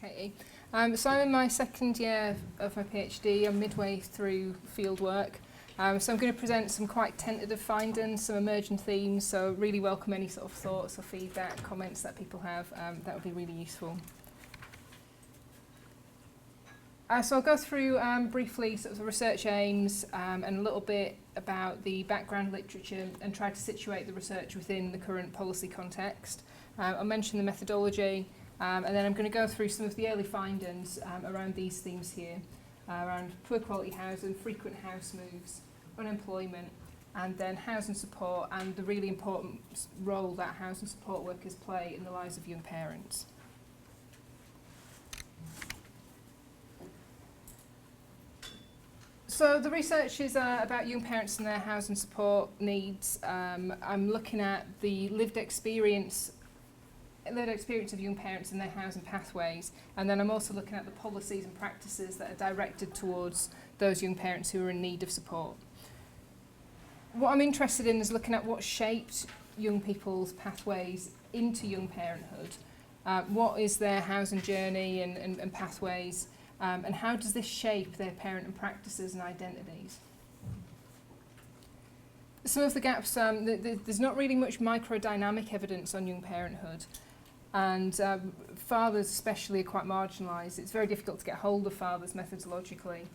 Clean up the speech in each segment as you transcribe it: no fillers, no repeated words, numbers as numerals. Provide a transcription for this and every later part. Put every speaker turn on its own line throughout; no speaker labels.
Thanks, Katie. So I'm in my second year of my PhD. I'm midway through fieldwork. So I'm going to present some quite tentative findings, some emerging themes, so really welcome any sort of thoughts or feedback, comments that people have. That would be really useful. So I'll go through briefly sort of the research aims and a little bit about the background literature and try to situate the research within the current policy context. I'll mention the methodology and then I'm going to go through some of the early findings around these themes here, around poor quality housing, frequent house moves, unemployment, and then housing support and the really important role that housing support workers play in the lives of young parents. So the research is about young parents and their housing support needs. I'm looking at the lived experience of young parents and their housing pathways, and then I'm also looking at the policies and practices that are directed towards those young parents who are in need of support. What I'm interested in is looking at what shaped young people's pathways into young parenthood. What is their housing journey and pathways? And how does this shape their parenting practices and identities? Some of the gaps, there's not really much microdynamic evidence on young parenthood, and fathers especially are quite marginalised. It's very difficult to get hold of fathers methodologically.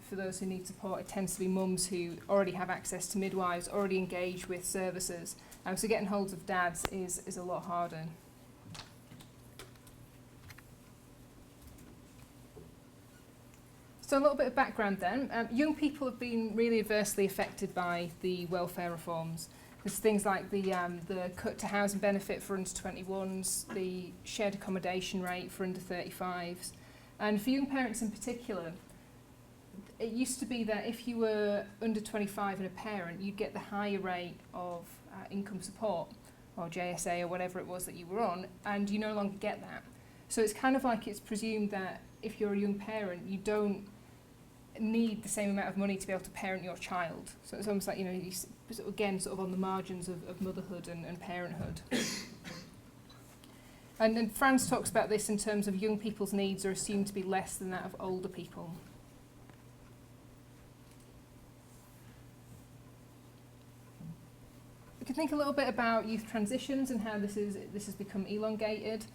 For those who need support, it tends to be mums who already have access to midwives, already engage with services. So getting hold of dads is a lot harder. So a little bit of background then. Young people have been really adversely affected by the welfare reforms. There's things like the cut to housing benefit for under 21s, the shared accommodation rate for under 35s. And for young parents in particular, it used to be that if you were under 25 and a parent, you'd get the higher rate of income support, or JSA, or whatever it was that you were on, and you no longer get that. So it's kind of like it's presumed that if you're a young parent, you don't need the same amount of money to be able to parent your child. So it's almost like, you know, again, sort of on the margins of motherhood and parenthood. And Franz talks about this in terms of young people's needs are assumed to be less than that of older people. We can think a little bit about youth transitions and how this has become elongated.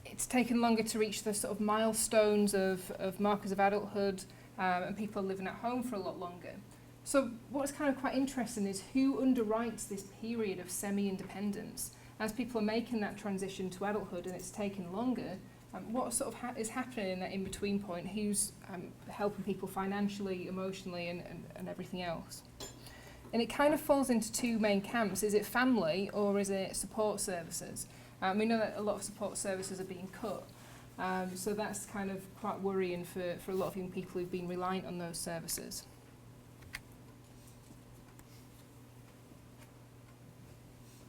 It's taken longer to reach the sort of milestones of markers of adulthood, and people are living at home for a lot longer. So what's kind of quite interesting is who underwrites this period of semi-independence. As people are making that transition to adulthood and it's taken longer, what sort of is happening in that in-between point? Who's helping people financially, emotionally, and everything else? And it kind of falls into two main camps. Is it family or is it support services? We know that a lot of support services are being cut, so that's kind of quite worrying for a lot of young people who've been reliant on those services.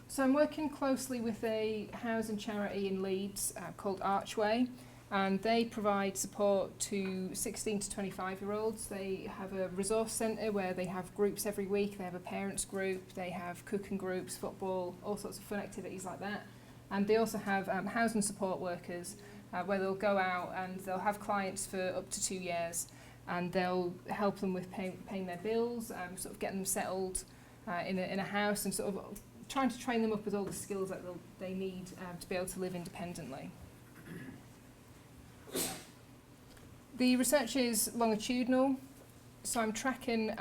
So I'm working closely with a housing charity in Leeds called Archway, and they provide support to 16 to 25-year-olds. They have a resource centre where they have groups every week. They have a parents group, they have cooking groups, football, all sorts of fun activities like that. And they also have housing support workers where they'll go out and they'll have clients for up to 2 years, and they'll help them with paying their bills, sort of getting them settled in a house, and sort of trying to train them up with all the skills that they need to be able to live independently. The research is longitudinal, so I'm tracking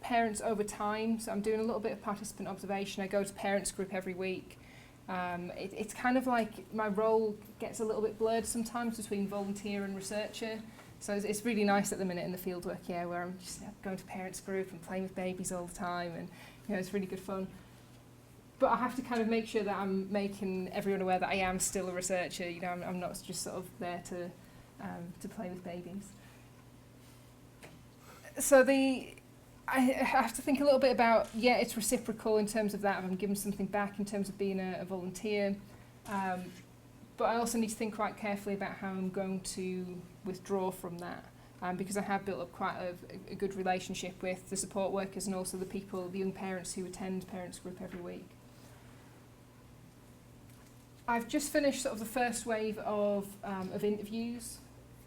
parents over time. So I'm doing a little bit of participant observation. I go to parents group every week. It's kind of like my role gets a little bit blurred sometimes between volunteer and researcher. So it's really nice at the minute in the fieldwork, where I'm just going to parents group and playing with babies all the time, and it's really good fun. But I have to kind of make sure that I'm making everyone aware that I am still a researcher. I'm not just sort of there to play with babies. So I have to think a little bit about, it's reciprocal in terms of that, I'm giving something back in terms of being a volunteer, but I also need to think quite carefully about how I'm going to withdraw from that, because I have built up quite a good relationship with the support workers and also the young parents who attend parents group every week. I've just finished sort of the first wave of interviews.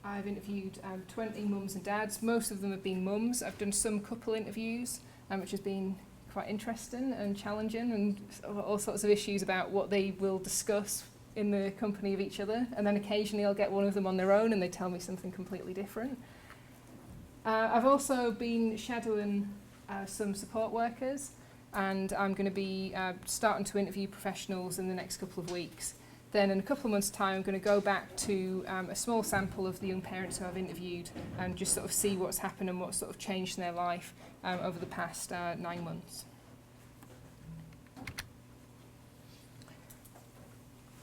I've interviewed 20 mums and dads. Most of them have been mums. I've done some couple interviews, which has been quite interesting and challenging, and all sorts of issues about what they will discuss in the company of each other. And then occasionally I'll get one of them on their own and they tell me something completely different. I've also been shadowing some support workers, and I'm going to be starting to interview professionals in the next couple of weeks. Then in a couple of months' time, I'm going to go back to a small sample of the young parents who I've interviewed and just sort of see what's happened and what's sort of changed in their life over the past 9 months.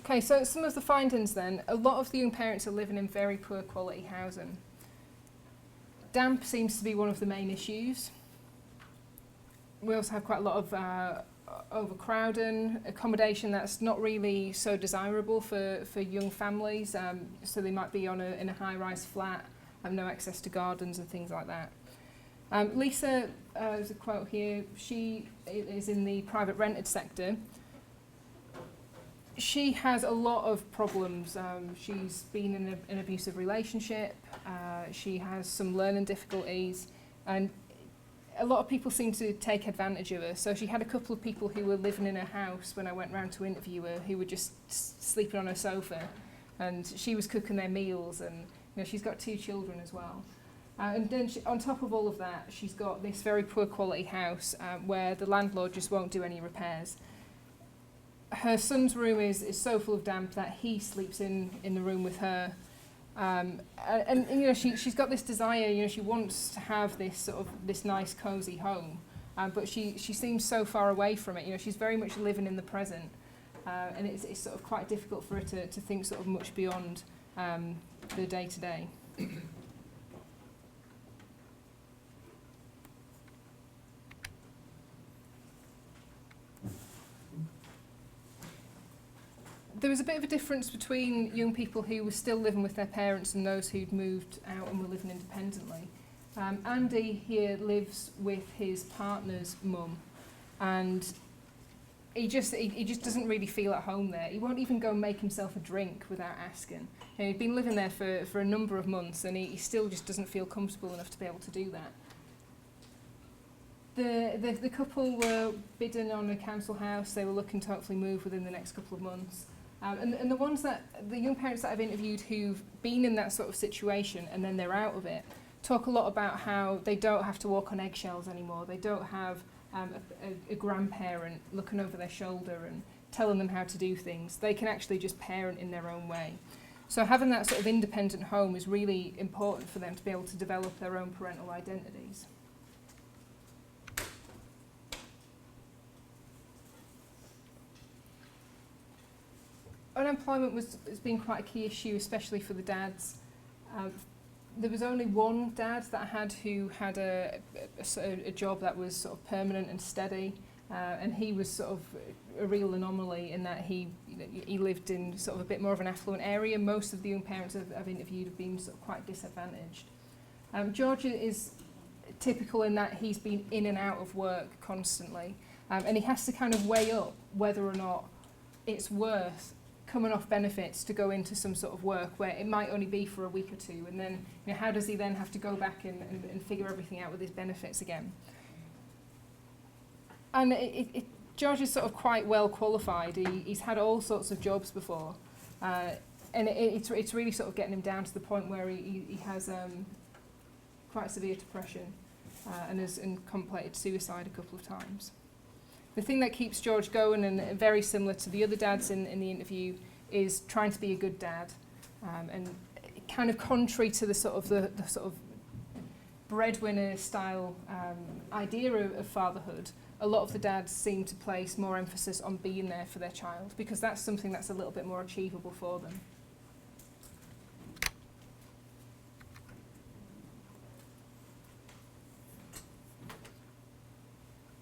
Okay, so some of the findings then. A lot of the young parents are living in very poor quality housing. Damp seems to be one of the main issues. We also have quite a lot of overcrowding, accommodation that's not really so desirable for young families, so they might be in a high-rise flat, have no access to gardens and things like that. Lisa, there's a quote here, she is in the private rented sector. She has a lot of problems. She's been in an abusive relationship, she has some learning difficulties, and a lot of people seem to take advantage of her. So she had a couple of people who were living in her house when I went round to interview her, who were just sleeping on her sofa, and she was cooking their meals, and she's got 2 children as well. And then on top of all of that, she's got this very poor quality house where the landlord just won't do any repairs. Her son's room is so full of damp that he sleeps in the room with her. And she's got this desire, she wants to have this nice cozy home, but she seems so far away from it. She's very much living in the present, and it's sort of quite difficult for her to think sort of much beyond the day to day. There was a bit of a difference between young people who were still living with their parents and those who'd moved out and were living independently. Andy here lives with his partner's mum, and he just doesn't really feel at home there. He won't even go and make himself a drink without asking. He'd been living there for a number of months, and he still just doesn't feel comfortable enough to be able to do that. The couple were bidding on a council house. They were looking to hopefully move within the next couple of months. And the young parents that I've interviewed who've been in that sort of situation and then they're out of it, talk a lot about how they don't have to walk on eggshells anymore. They don't have a grandparent looking over their shoulder and telling them how to do things. They can actually just parent in their own way. So having that sort of independent home is really important for them to be able to develop their own parental identities. Unemployment has been quite a key issue, especially for the dads. There was only one dad that I had who had a job that was sort of permanent and steady, and he was sort of a real anomaly in that he lived in sort of a bit more of an affluent area. Most of the young parents I've interviewed have been sort of quite disadvantaged. George is typical in that he's been in and out of work constantly, and he has to kind of weigh up whether or not it's worth coming off benefits to go into some sort of work where it might only be for a week or two, and then how does he then have to go back and figure everything out with his benefits again? And George is sort of quite well qualified. He's had all sorts of jobs before, and it's really sort of getting him down to the point where he has quite severe depression and has contemplated suicide a couple of times. The thing that keeps George going, and very similar to the other dads in the interview, is trying to be a good dad. And kind of contrary to the sort of breadwinner style idea of fatherhood, a lot of the dads seem to place more emphasis on being there for their child, because that's something that's a little bit more achievable for them.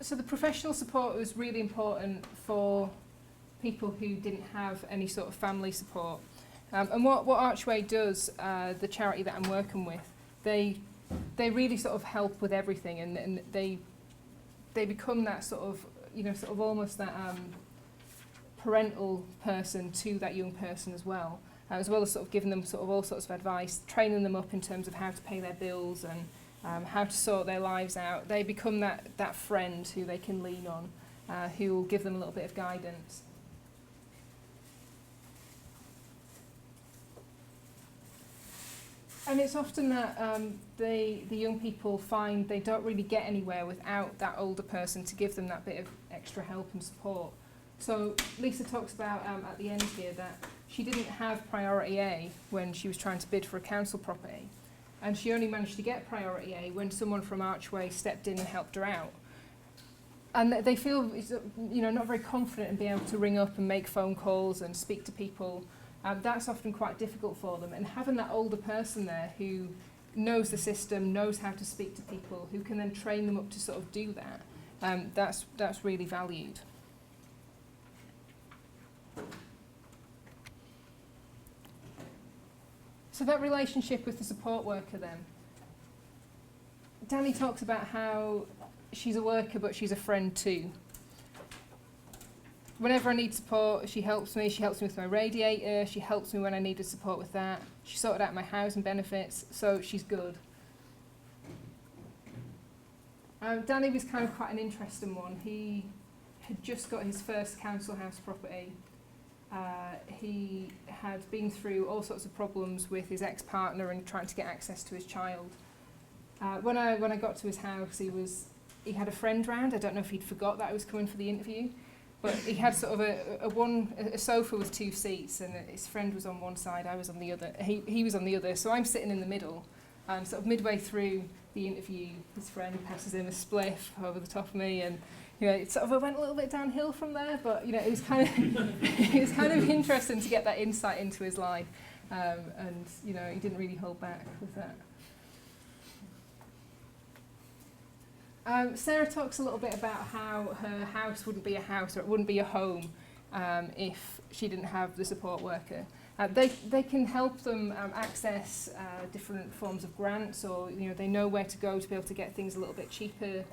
So the professional support was really important for people who didn't have any sort of family support. And what Archway does, the charity that I'm working with, they really sort of help with everything, and they become that sort of almost that parental person to that young person as well as sort of giving them sort of all sorts of advice, training them up in terms of how to pay their bills and how to sort their lives out. They become that friend who they can lean on, who will give them a little bit of guidance. And it's often that the young people find they don't really get anywhere without that older person to give them that bit of extra help and support. So Lisa talks about at the end here that she didn't have priority A when she was trying to bid for a council property, and she only managed to get priority A when someone from Archway stepped in and helped her out. And they feel, not very confident in being able to ring up and make phone calls and speak to people. That's often quite difficult for them, and having that older person there who knows the system, knows how to speak to people, who can then train them up to sort of do that, that's really valued. So that relationship with the support worker then. Danny talks about how she's a worker but she's a friend too. Whenever I need support, she helps me. She helps me with my radiator. She helps me when I needed support with that. She sorted out my housing benefits, so she's good. Danny was kind of quite an interesting one. He had just got his first council house property. He had been through all sorts of problems with his ex-partner and trying to get access to his child. When I got to his house, he had a friend round. I don't know if he'd forgot that I was coming for the interview, but he had sort of a sofa with two seats, and his friend was on one side, I was on the other. He was on the other, so I'm sitting in the middle, and sort of midway through the interview, his friend passes him a spliff over the top of me, and it sort of went a little bit downhill from there. But it was kind of interesting to get that insight into his life, and he didn't really hold back with that. Sarah talks a little bit about how her house wouldn't be a house, or it wouldn't be a home, if she didn't have the support worker. They can help them access different forms of grants, or they know where to go to be able to get things a little bit cheaper.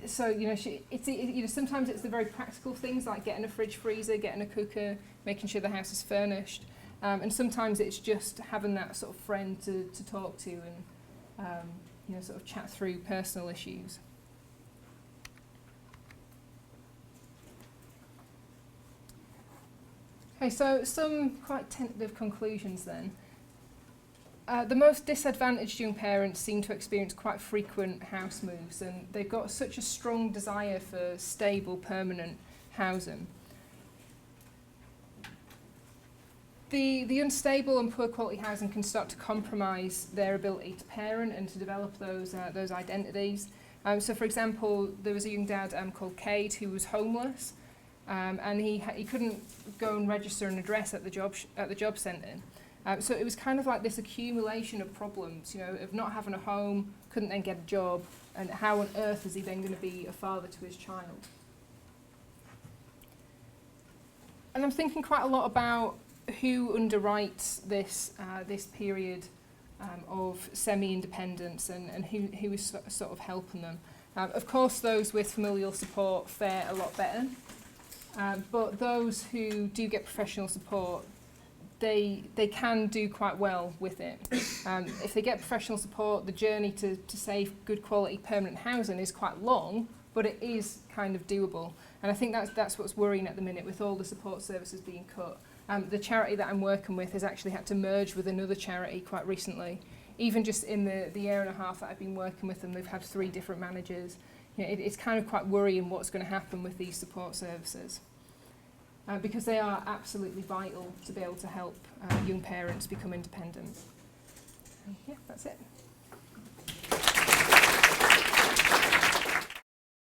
So sometimes it's the very practical things like getting a fridge freezer, getting a cooker, making sure the house is furnished, and sometimes it's just having that sort of friend to talk to and sort of chat through personal issues. Okay, so some quite tentative conclusions then. The most disadvantaged young parents seem to experience quite frequent house moves, and they've got such a strong desire for stable, permanent housing. The unstable and poor quality housing can start to compromise their ability to parent and to develop those identities. So, for example, there was a young dad called Cade who was homeless, and he couldn't go and register an address at the job centre. So it was kind of like this accumulation of problems, of not having a home, couldn't then get a job, and how on earth was he then going to be a father to his child? And I'm thinking quite a lot about who underwrites this period of semi-independence and who is sort of helping them. Of course, those with familial support fare a lot better, but those who do get professional support, they can do quite well with it. If they get professional support, the journey to save good quality permanent housing is quite long, but it is kind of doable. And I think that's what's worrying at the minute with all the support services being cut. The charity that I'm working with has actually had to merge with another charity quite recently. Even just in the year and a half that I've been working with them, they've had 3 different managers. It's kind of quite worrying what's going to happen with these support services. Because they are absolutely vital to be able to help young parents become independent. Yeah, that's it.